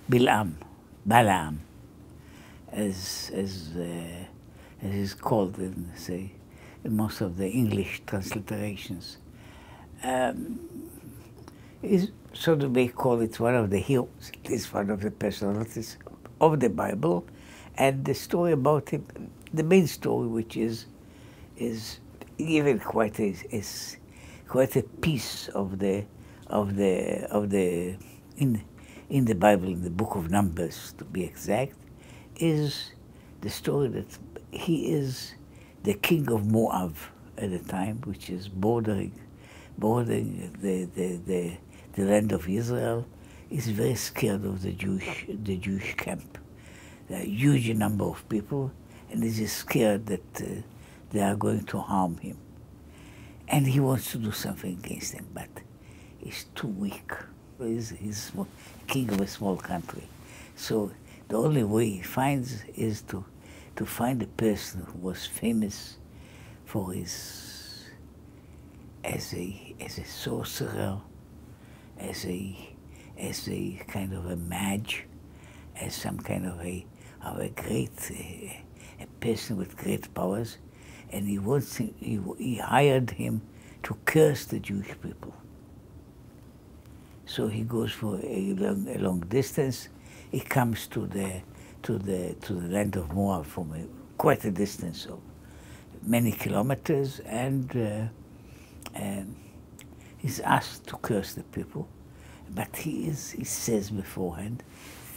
Balaam, as is called in, say, in most of the English transliterations, is, so to may call it, one of the heroes, at least one of the personalities of the Bible, and the story about him, the main story, which is given quite a piece of the in the Bible, in the book of Numbers to be exact, is the story that he is the king of Moab at the time, which is bordering the land of Israel. Is very scared of the Jewish camp. There are a huge number of people, and he is scared that they are going to harm him. And he wants to do something against them, but he's too weak. He's king of a small country. So the only way he finds is to find a person who was famous for his, as a sorcerer, as a kind of a mage, as some kind of a great a person with great powers, and he hired him to curse the Jewish people. So he goes for a long distance. He comes to the land of Moab from quite a distance of many kilometers, and he's asked to curse the people. But he says beforehand,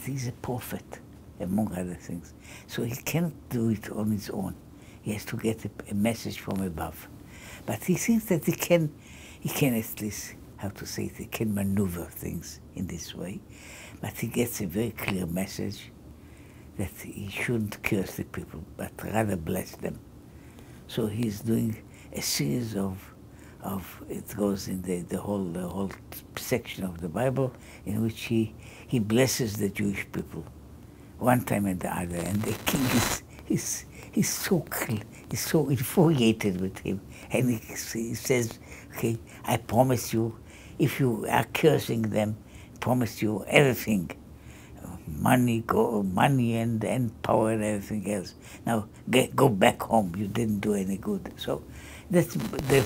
he's a prophet, among other things. So he cannot do it on his own. He has to get a message from above. But he thinks that he can at least, how to say it, he can maneuver things in this way. But he gets a very clear message that he shouldn't curse the people, but rather bless them. So he's doing a series of it goes in the whole section of the Bible in which he blesses the Jewish people one time and the other, and the king is so infuriated with him, and he says, okay, I promise you, if you are cursing them, I promise you everything, money and power and everything else. Now go back home. You didn't do any good. So that's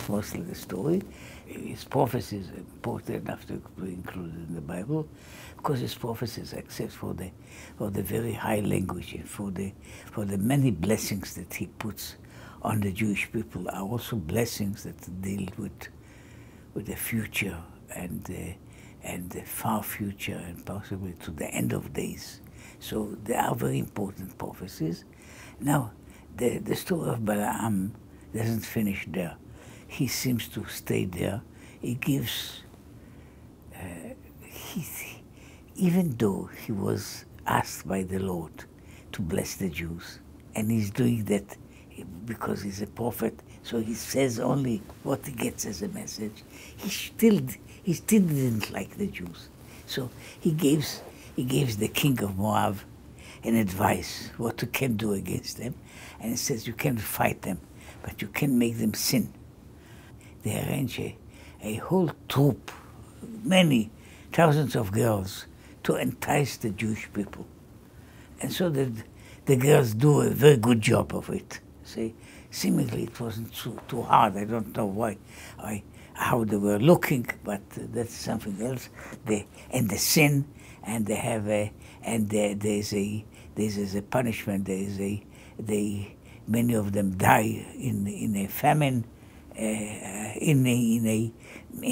mostly the story. His prophecies are important enough to be included in the Bible, because his prophecies, except for the very high language and for the many blessings that he puts on the Jewish people, are also blessings that deal with the future and the far future, and possibly to the end of days. So they are very important prophecies. Now, the story of Balaam doesn't finish there. He seems to stay there. He gives, even though he was asked by the Lord to bless the Jews, and he's doing that because he's a prophet, so he says only what he gets as a message, he still didn't like the Jews. So he gives the king of Moab an advice what you can do against them, and he says you can fight them, but you can make them sin. They arrange a whole troop, many thousands of girls, to entice the Jewish people. And so the girls do a very good job of it. See, seemingly it wasn't too hard. I don't know how they were looking, but that's something else. And the sin, and they have there's a punishment. Many of them die in a famine, in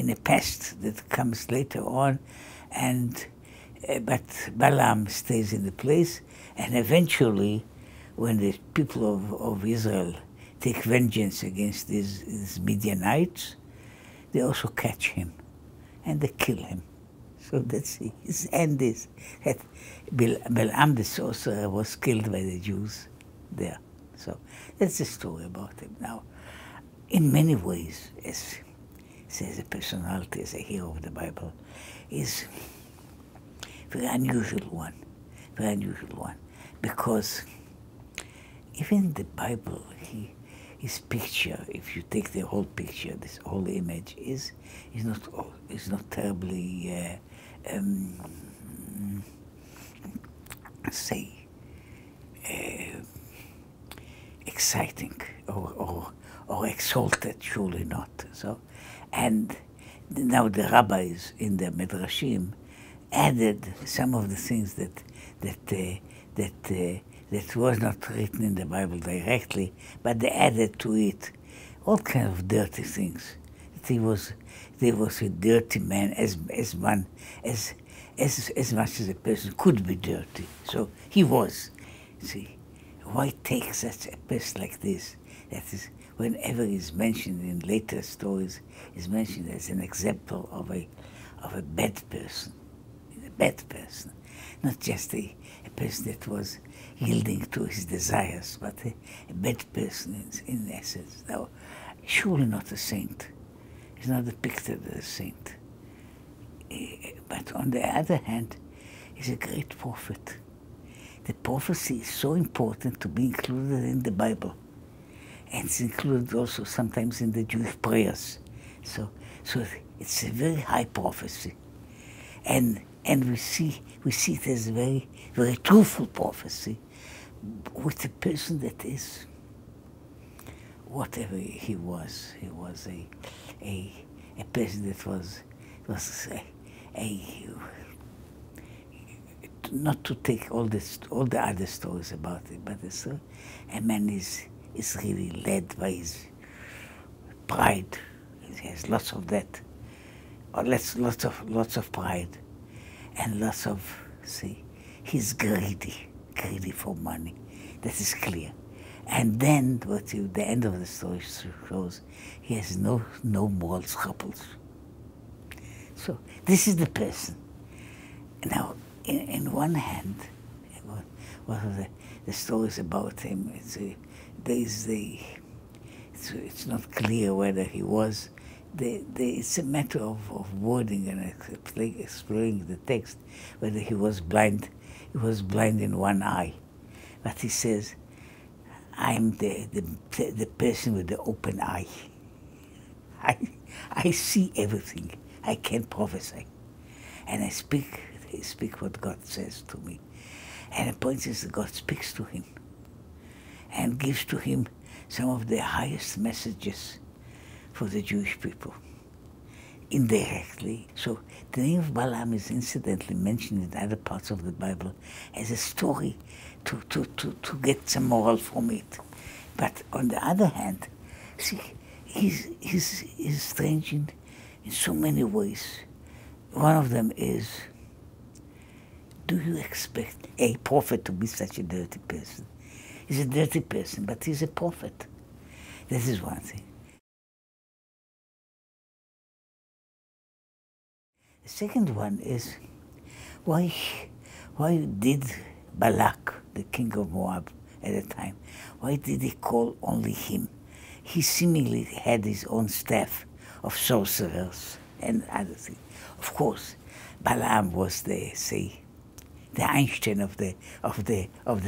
a pest that comes later on, but Balaam stays in the place, and eventually, when the people of Israel take vengeance against these Midianites, they also catch him, and they kill him. So that's his end is that Balaam the sorcerer was killed by the Jews there. So that's the story about him. Now, in many ways, as a personality, as a hero of the Bible, is a very unusual one, because even in the Bible, his picture, if you take the whole picture, this whole image, is not terribly say, exciting or exalted, surely not. So, and now the rabbis in the midrashim added some of the things that was not written in the Bible directly, but they added to it all kind of dirty things. He was a dirty man as much as a person could be dirty. So he was. See, why take such a person like this? That is, whenever he's mentioned in later stories, is mentioned as an example of a bad person. A bad person. Not just a person that was yielding to his desires, but a bad person in essence. Now, surely not a saint. He's not depicted as a saint. But on the other hand, he's a great prophet. The prophecy is so important to be included in the Bible. And it's included also sometimes in the Jewish prayers. So it's a very high prophecy. And we see it as a very, very truthful prophecy with a person that is whatever he was. He was a person that was not to take all the other stories about it, but a man is really led by his pride. He has lots of that, or lots of pride, and lots of, he's greedy for money. That is clear. And then the end of the story shows he has no moral scruples. So this is the person. Now, in one hand, one of the stories about him, it's not clear whether he was. It's a matter of wording and exploring the text, whether he was blind. He was blind in one eye, but he says, "I'm the person with the open eye. I see everything. I can prophesy, and I speak what God says to me." And the point is that God speaks to him and gives to him some of the highest messages for the Jewish people, indirectly. So the name of Balaam is incidentally mentioned in other parts of the Bible as a story to get some moral from it. But on the other hand, see, he's strange in so many ways. One of them is, do you expect a prophet to be such a dirty person? He's a dirty person, but he's a prophet. This is one thing. The second one is, why did Balak, the king of Moab at the time, why did he call only him? He seemingly had his own staff of sorcerers and other things. Of course, Balaam was the Einstein of the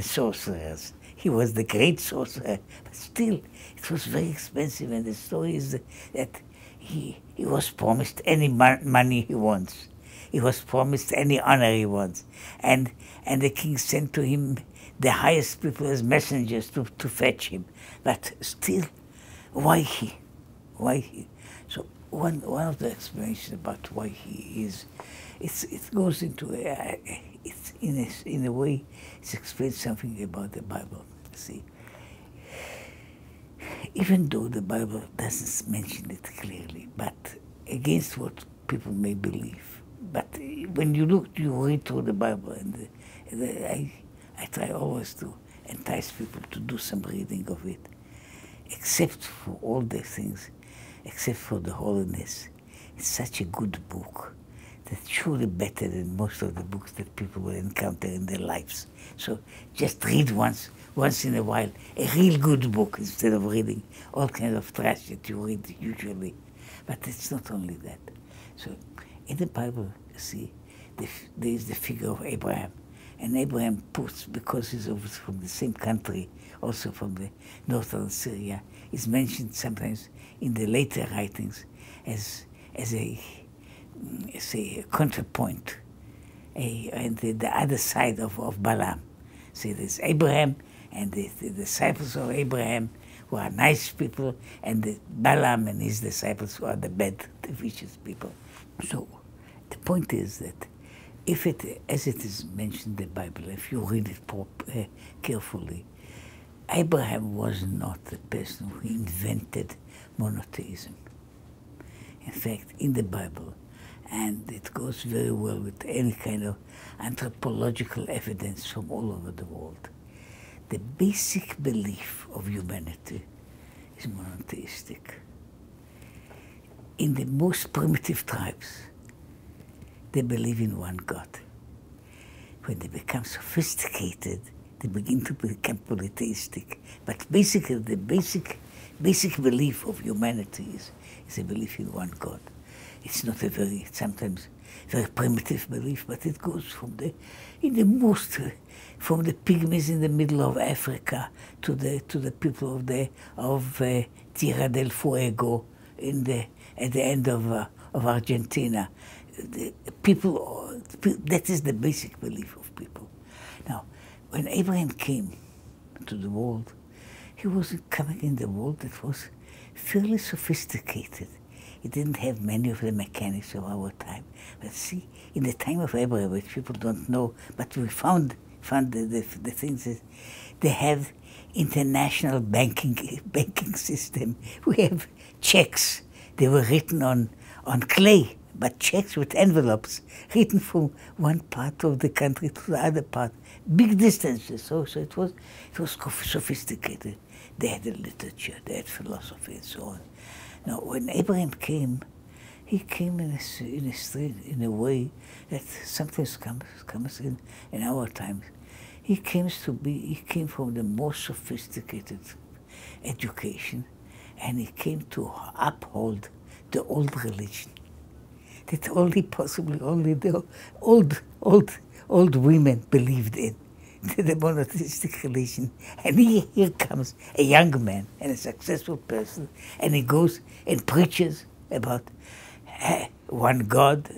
sorcerers. He was the great sorcerer, but still, it was very expensive. And the story is that he was promised any money he wants. He was promised any honor he wants. And the king sent to him the highest people as messengers to fetch him. But still, why he? So one of the explanations about why he is, it goes into it's in a way it explains something about the Bible. See, even though the Bible doesn't mention it clearly, but against what people may believe. But when you read through the Bible, and I try always to entice people to do some reading of it, except for all the things, except for the holiness. It's such a good book that's surely better than most of the books that people will encounter in their lives. So just read once in a while a real good book instead of reading all kinds of trash that you read usually. But it's not only that. So in the Bible, you see, there is the figure of Abraham. And Abraham puts, because he's from the same country, also from the northern Syria, is mentioned sometimes in the later writings as a contrapoint and the other side of Balaam. See, there's Abraham and the disciples of Abraham who are nice people, and the Balaam and his disciples who are the bad, the vicious people. So the point is that if it, as it is mentioned in the Bible, if you read it carefully, Abraham was not the person who invented monotheism. In fact, in the Bible, and it goes very well with any kind of anthropological evidence from all over the world, the basic belief of humanity is monotheistic. In the most primitive tribes, they believe in one God. When they become sophisticated, they begin to become polytheistic. But basically, the basic belief of humanity is a belief in one God. It's not a sometimes very primitive belief, but it goes from the pygmies in the middle of Africa to the people of Tierra del Fuego at the end of Argentina. That is the basic belief of people. Now, when Abraham came to the world, he was coming in the world that was fairly sophisticated. It didn't have many of the mechanics of our time. But see, in the time of Abraham, which people don't know, but we found the things that they have international banking system. We have checks. They were written on clay, but checks with envelopes written from one part of the country to the other part, big distances. So it was sophisticated. They had a literature, they had philosophy, and so on. Now, when Abraham came, he came in a way that sometimes comes in our times. He came from the most sophisticated education, and he came to uphold the old religion that possibly only the old women believed in, the monotheistic religion. And here comes a young man and a successful person, and he goes and preaches about one God,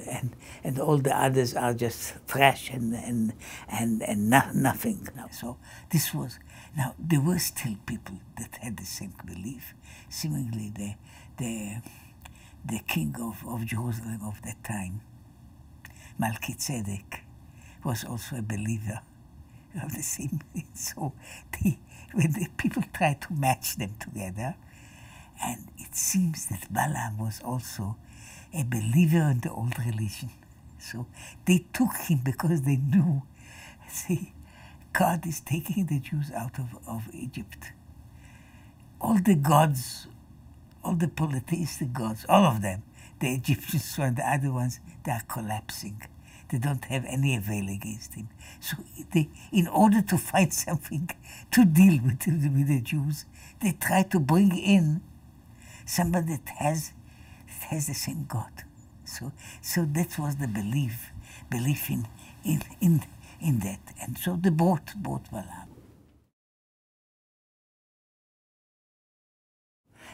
and all the others are just trash and nothing. So this was, now there were still people that had the same belief. Seemingly the king of Jerusalem of that time, Melchizedek, was also a believer of the same thing. So when the people tried to match them together, and it seems that Balaam was also a believer in the old religion. So they took him because they knew, see, God is taking the Jews out of Egypt. All the gods, all the polytheistic gods, all of them, the Egyptians and the other ones, they are collapsing. They don't have any avail against him. So in order to find something to deal with the Jews, they try to bring in somebody that has the same God. So that was the belief in that. And so they bought Balaam.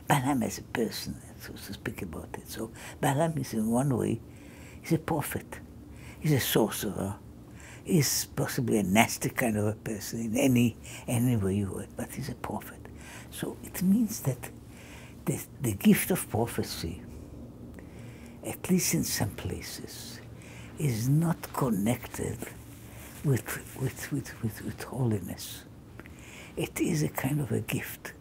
Balaam as a person, so to speak about it. So Balaam is in one way, he's a prophet. He's a sorcerer. He's possibly a nasty kind of a person in any way you would, but he's a prophet. So it means that the gift of prophecy, at least in some places, is not connected with holiness. It is a kind of a gift.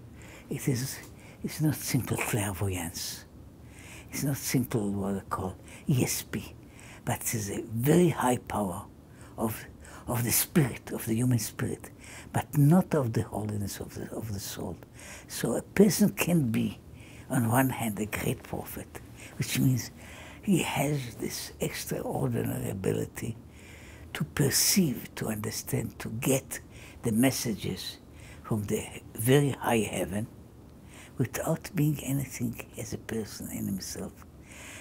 It's not simple clairvoyance. It's not simple what I call ESP, but it is a very high power of the spirit, of the human spirit, but not of the holiness of the soul. So a person can be, on one hand, a great prophet, which means he has this extraordinary ability to perceive, to understand, to get the messages from the very high heaven without being anything as a person in himself.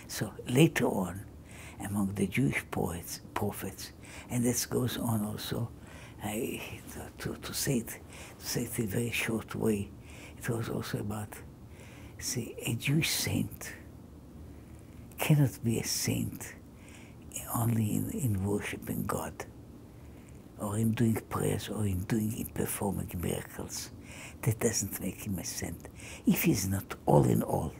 So later on, among the Jewish prophets, and this goes on also, to say it in a very short way, it was also about, see, a Jewish saint cannot be a saint only in worshiping God, or in doing prayers, or in performing miracles. That doesn't make him a saint. If he's not all in all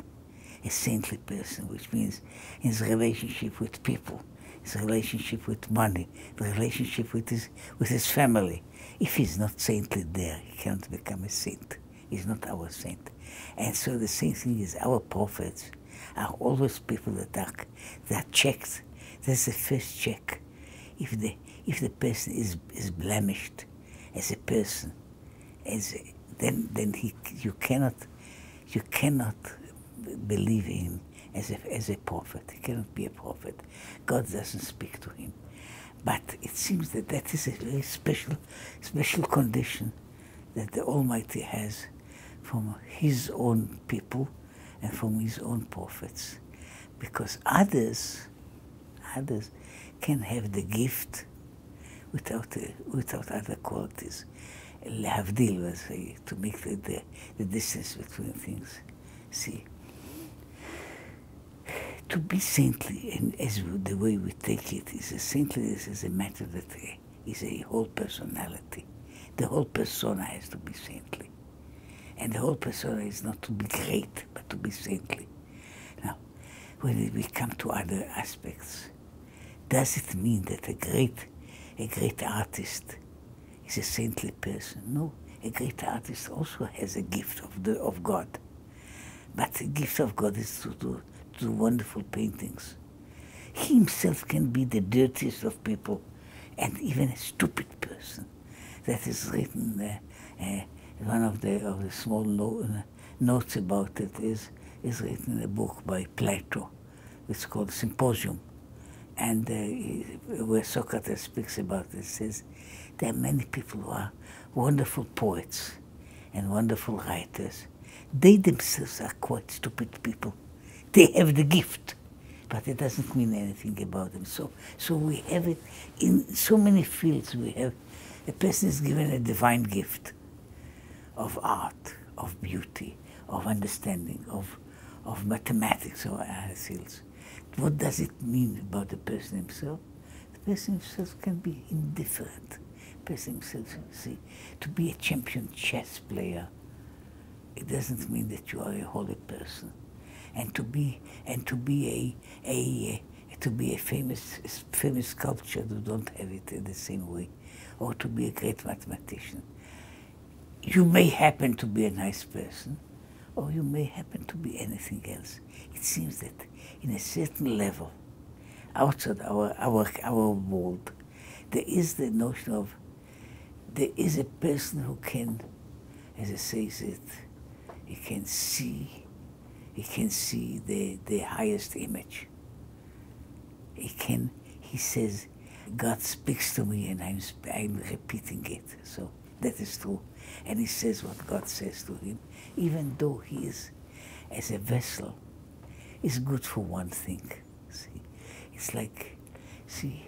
a saintly person, which means his relationship with people, his relationship with money, the relationship with his family, if he's not saintly there, he cannot become a saint. He's not our saint. And so the same thing is, our prophets are always people that are checked. That's the first check. If the person is blemished as a person, then you cannot believe in him as a prophet. He cannot be a prophet. God doesn't speak to him. But it seems that is a very special condition that the Almighty has from his own people and from his own prophets. Because others can have the gift without other qualities. Lehavdil, let's say, to make the distance between things. See, to be saintly, and as the way we take it, saintliness is a matter that is a whole personality. The whole persona has to be saintly. And the whole persona is not to be great, but to be saintly. Now, when we come to other aspects, does it mean that a great artist is a saintly person? No, a great artist also has a gift of God. But the gift of God is to do wonderful paintings. He himself can be the dirtiest of people, and even a stupid person. That is written. One of the small notes about it is written in a book by Plato. It's called Symposium, and where Socrates speaks about it, says there are many people who are wonderful poets and wonderful writers. They themselves are quite stupid people. They have the gift, but it doesn't mean anything about them. So we have it in so many fields. We have a person is given a divine gift of art, of beauty, of understanding, of mathematics or other fields. What does it mean about the person himself? The person himself can be indifferent. The person himself, see, to be a champion chess player, it doesn't mean that you are a holy person. And to be a famous sculptor, you don't have it in the same way, or to be a great mathematician. You may happen to be a nice person, or you may happen to be anything else. It seems that in a certain level, outside our world, there is the notion of, there is a person who can, as it says it, he can see the highest image. He says, God speaks to me and I'm repeating it. So that is true. And he says what God says to him, even though he is, as a vessel, is good for one thing. See, it's like, see,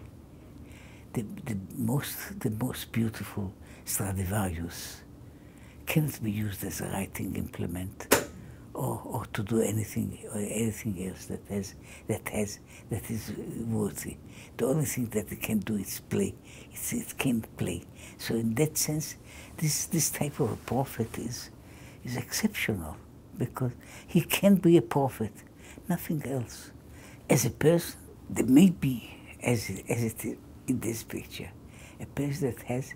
the most beautiful Stradivarius cannot be used as a writing implement, or to do anything else that is worthy. The only thing that it can do is play. It can play. So in that sense, this type of a prophet is exceptional, because he can be a prophet, nothing else. As a person, there may be, as it is in this picture, a person that has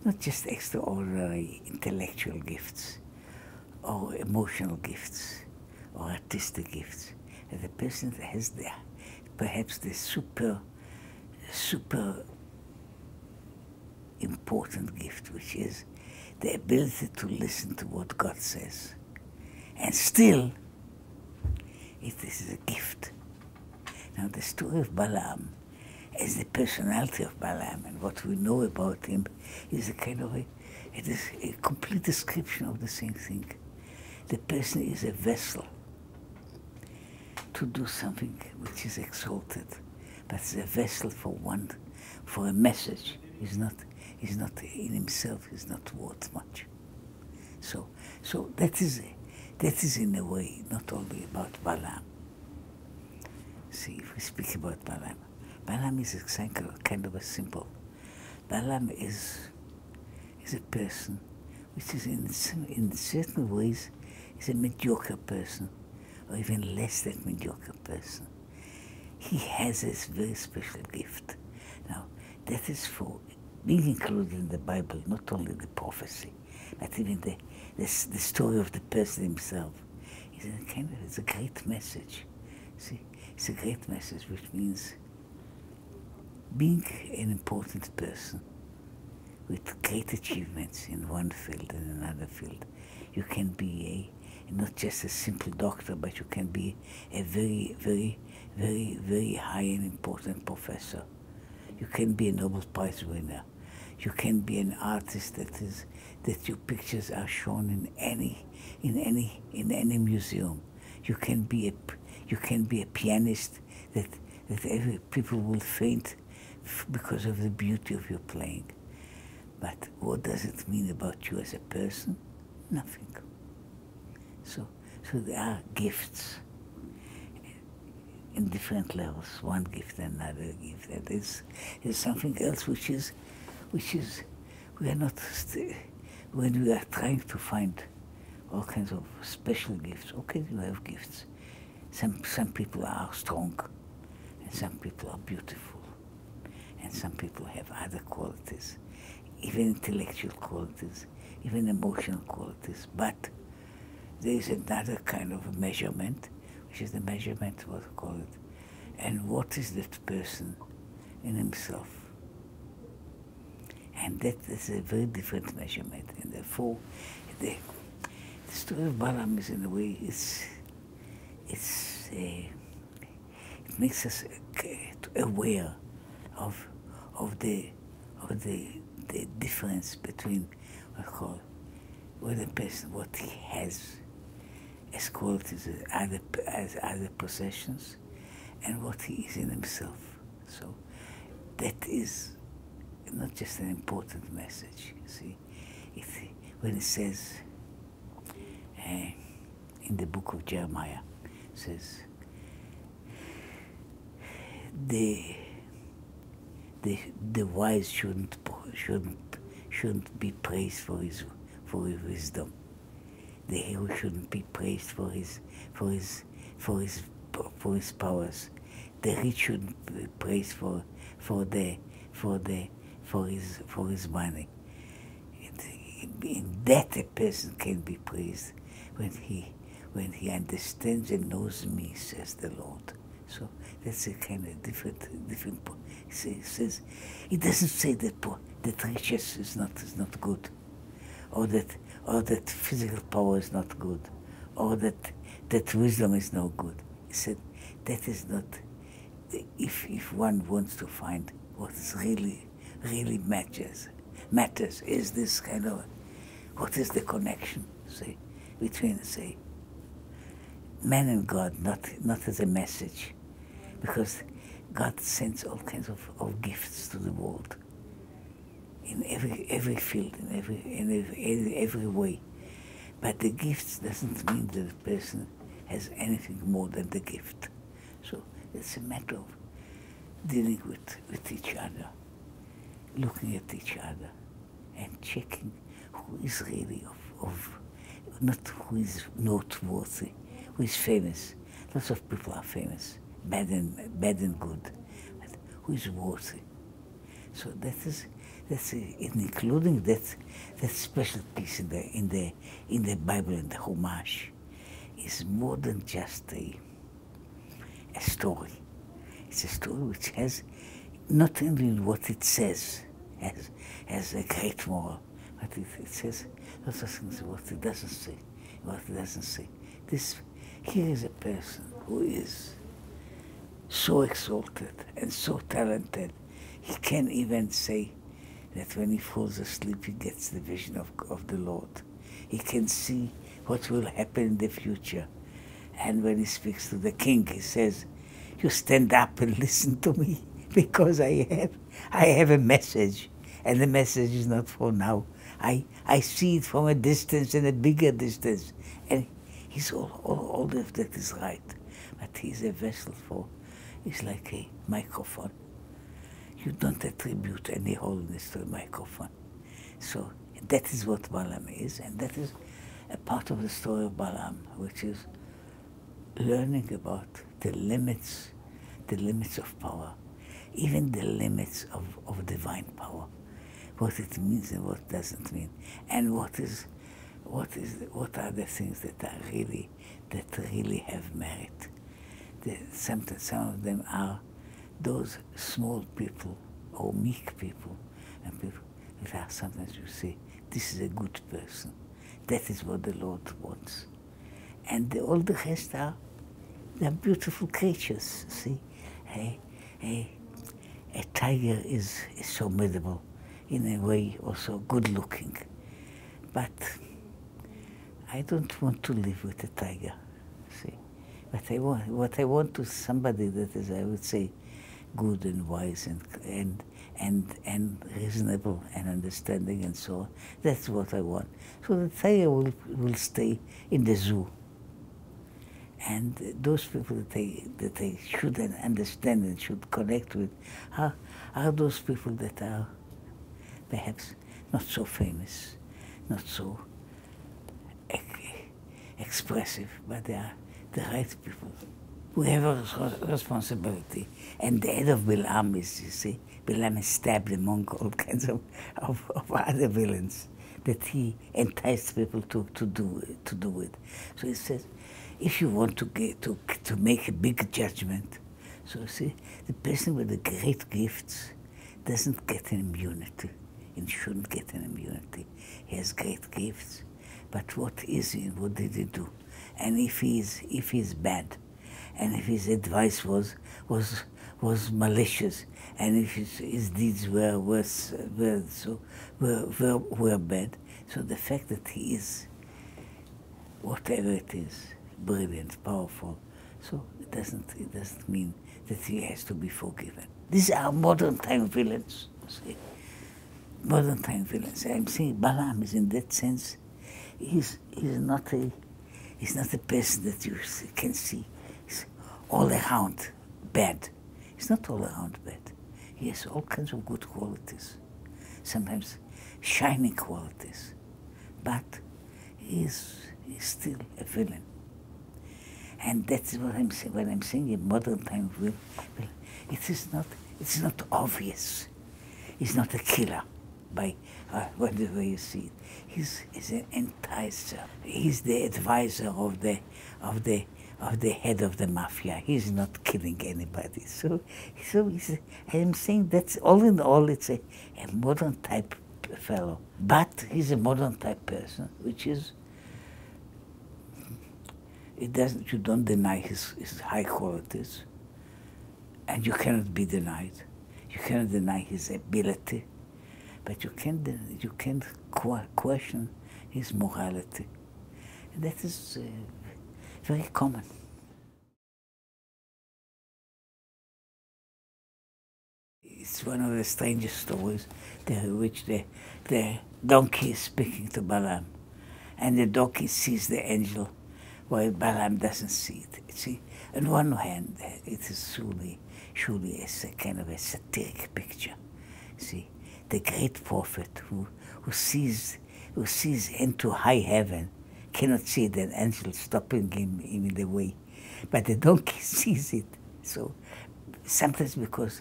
not just extraordinary intellectual gifts, or emotional gifts, or artistic gifts, and the person that has perhaps the super important gift, which is the ability to listen to what God says. And still, it is a gift. Now, the story of Balaam, as the personality of Balaam and what we know about him, is it is a complete description of the same thing. The person is a vessel to do something which is exalted, but it's a vessel for a message. Is not in himself, is not worth much. So that is in a way not only about Balaam. See, if we speak about Balaam, Balaam is kind of a symbol. Balaam is a person which is in certain ways is a mediocre person, or even less than mediocre person. He has this very special gift. Now, that is for being included in the Bible, not only the prophecy, but even the story of the person himself. It's a great message. See, it's a great message, which means being an important person with great achievements in one field and another field. You can be not just a simple doctor, but you can be a very, very, very, very high and important professor. You can be a Nobel Prize winner. You can be an artist that your pictures are shown in any museum. You can be a pianist that people will faint because of the beauty of your playing. But what does it mean about you as a person? Nothing. So there are gifts in different levels, one gift and another gift. And there's something else which is we are not when we are trying to find all kinds of special gifts. Okay, you have gifts. Some people are strong, and some people are beautiful, and some people have other qualities, even intellectual qualities, even emotional qualities. But there is another kind of measurement, which is the measurement, what we call it, and what is that person in himself. And that is a very different measurement. And therefore, the story of Balaam is, in a way, it makes us aware of the difference between what a person, what he has as qualities as other possessions, and what he is in himself. So that is not just an important message. You see, when it says in the book of Jeremiah, it says the wise shouldn't be praised for his wisdom. The hero shouldn't be praised for his powers. The rich shouldn't be praised for his money. In that a person can be praised when he understands and knows me, says the Lord. So that's a kind of different. It doesn't say that riches is not good, or that physical power is not good, or that wisdom is no good. He said that is not. If one wants to find what really matters is this kind of what is the connection, say, between, say, man and God, not as a message, because God sends all kinds of gifts to the world in every field, in every way. But the gifts doesn't mean that the person has anything more than the gift. So it's a matter of dealing with each other, looking at each other, and checking who is really not who is noteworthy, who is famous. Lots of people are famous, bad and good, but who is worthy. So that's including that special piece in the Bible, in the Chumash, is more than just a story. It's a story which has not only what it says has a great moral, but it says lots of things what it doesn't say. Here is a person who is so exalted and so talented, he can even say that when he falls asleep, he gets the vision of the Lord. He can see what will happen in the future. And when he speaks to the king, he says, "You stand up and listen to me, because I have a message, and the message is not for now. I see it from a distance and a bigger distance." And he's all of that is right. But he's a vessel he's like a microphone you don't attribute any holiness to a microphone. So that is what Balaam is, and that is a part of the story of Balaam, which is learning about the limits of power, even the limits of divine power, what it means and what doesn't mean, and what are the things that really have merit. Some of them are those small people or meek people, and people that are sometimes you say, this is a good person. That is what the Lord wants. And all the rest they're beautiful creatures, see. A tiger is formidable, in a way also good looking. But I don't want to live with a tiger, see. What I want is somebody that is, I would say, good and wise and reasonable and understanding and so on. That's what I want. So the tiger will stay in the zoo. And those people that they should understand and should connect with are those people that are perhaps not so famous, not so expressive, but they are the right people. We have a responsibility. And the head of Balaam is, you see, Balaam is stabbed among all kinds of other villains that he enticed people to do it. So he says, if you want to make a big judgment, so you see, the person with the great gifts doesn't get an immunity, and shouldn't get an immunity. He has great gifts, but what is he and what did he do? And if he's bad, and if his advice was malicious, and if his deeds were bad, so the fact that he is whatever it is, brilliant, powerful, so it doesn't mean that he has to be forgiven. These are modern time villains. See? Modern time villains. I'm saying Balaam is in that sense. He's not a person that you can see. He's all around bad. He's not all around bad. He has all kinds of good qualities, sometimes shining qualities, but he's still a villain. And that's what I'm saying when I'm saying a modern time villain. It's not obvious. He's not a killer by whatever you see it. He's an enticer. He's the advisor of the head of the mafia. He's not killing anybody. So I'm saying that's all in all. It's a modern type fellow, but he's a modern type person, which is. You don't deny his high qualities, and you cannot be denied. You cannot deny his ability, but you can't question his morality. And that is very common. It's one of the strangest stories in which the donkey is speaking to Balaam, and the donkey sees the angel, while Balaam doesn't see it. See, on one hand, it is surely a kind of a satiric picture. See, the great prophet who sees into high heaven cannot see the angel stopping him in the way, but the donkey sees it. So sometimes because,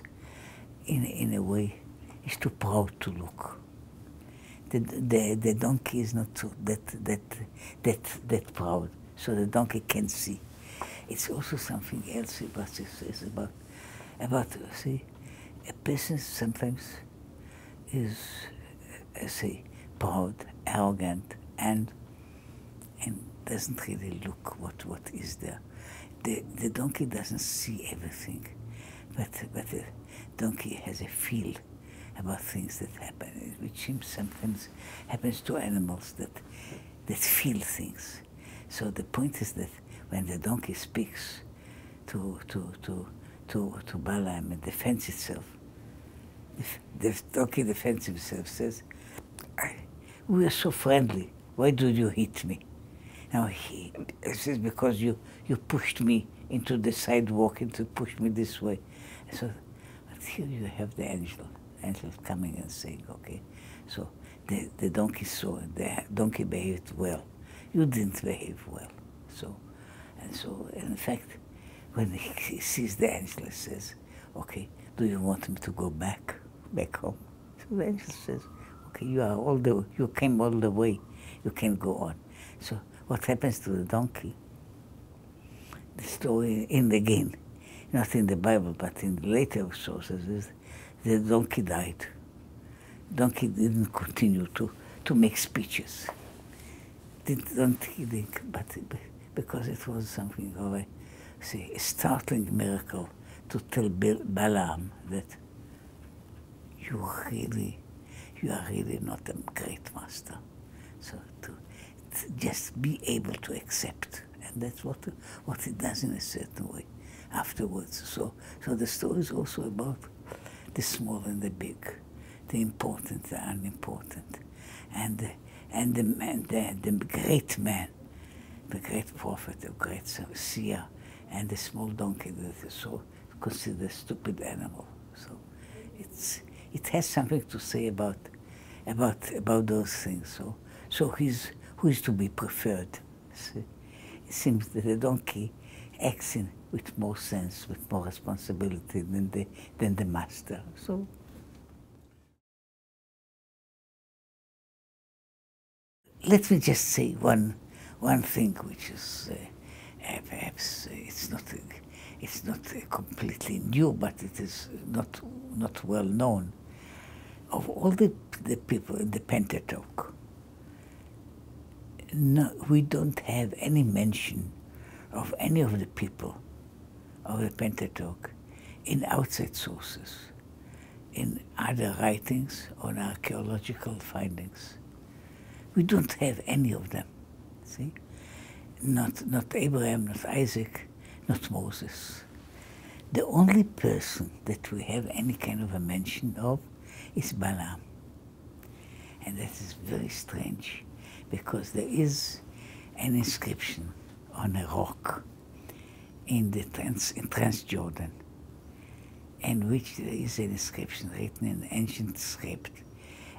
in a way, he's too proud to look. The donkey is not so that proud. So the donkey can see. It's also something else about this. It's about see, a person sometimes is, say, proud, arrogant, and doesn't really look what is there. The donkey doesn't see everything, but the donkey has a feel about things that happen, which sometimes happens to animals that feel things. So the point is that when the donkey speaks to Balaam and defends itself, the donkey defends himself, says, "We are so friendly. Why did you hit me?" Now he says, "Because you pushed me into the sidewalk, and to push me this way." So here you have the angels coming and saying, okay, so the donkey saw it, the donkey behaved well. You didn't behave well. So, in fact, when he sees the angel, he says, okay, do you want him to go back home? So the angel says, okay, you came all the way, you can go on. So what happens to the donkey? The story again, not in the Bible, but in the later sources, is the donkey died. Donkey didn't continue to make speeches. But because it was something of a startling miracle to tell Balaam that you are really not a great master. So to just be able to accept, and that's what it does in a certain way afterwards. So the story is also about the small and the big, the important, the unimportant, and the great man, the great prophet, the great seer, and the small donkey that is so considered a stupid animal. So it has something to say about those things. So who is to be preferred? See? It seems that the donkey acts with more sense, with more responsibility than the master. So let me just say one thing, which is perhaps it's not completely new, but it is not well known. Of all the people in the Pentateuch, no, we don't have any mention of any of the people of the Pentateuch in outside sources, in other writings or in archaeological findings. We don't have any of them, see? Not Abraham, not Isaac, not Moses. The only person that we have any kind of a mention of is Balaam. And that is very strange, because there is an inscription on a rock in Transjordan, in which there is an inscription written in ancient script,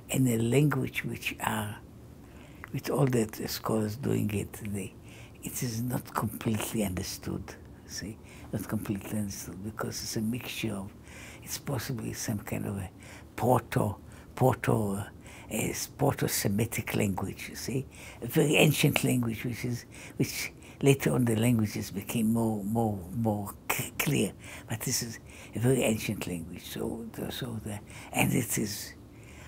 in a language which are, with all the scholars doing it, it is not completely understood, see? Not completely understood, because it's a mixture of, it's possibly some kind of a Proto-Semitic language, you see? A very ancient language, which later on the languages became more clear. But this is a very ancient language, and it is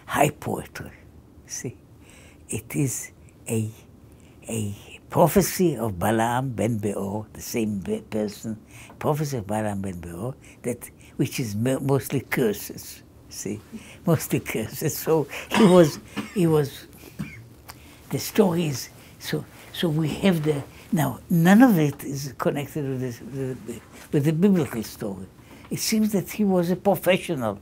high poetry, see? It is a prophecy of Balaam ben Beor, the same person, prophecy of Balaam ben Beor, which is mostly curses, see, mostly curses. So he was, the stories, so we have now none of it is connected with the biblical story. It seems that he was a professional.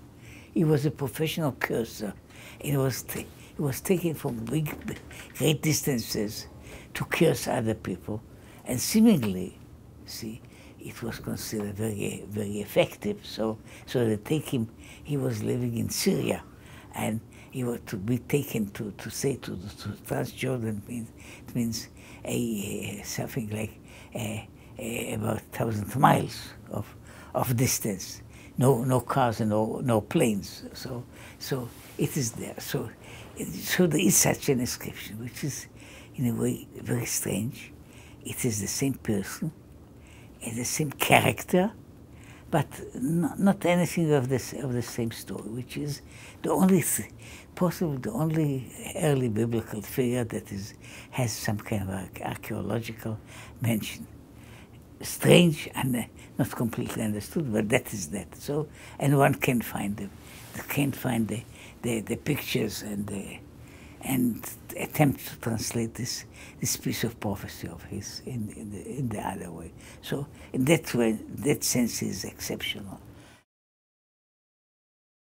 He was a professional curser. He was taken from great distances to curse other people, and seemingly, see, it was considered very, very effective. So they take him. He was living in Syria, and he was to be taken to Transjordan means something like about 1,000 miles of distance. No cars and no planes. So it is there. So there is such an inscription, which is in a way very strange. It is the same person, and the same character, but not anything of the same story, which is possibly the only early biblical figure that has some kind of archaeological mention. Strange and not completely understood, but that is that. So, and one can find them. Can find the pictures and attempt to translate this piece of prophecy of his in the other way. So in that way, that sense is exceptional.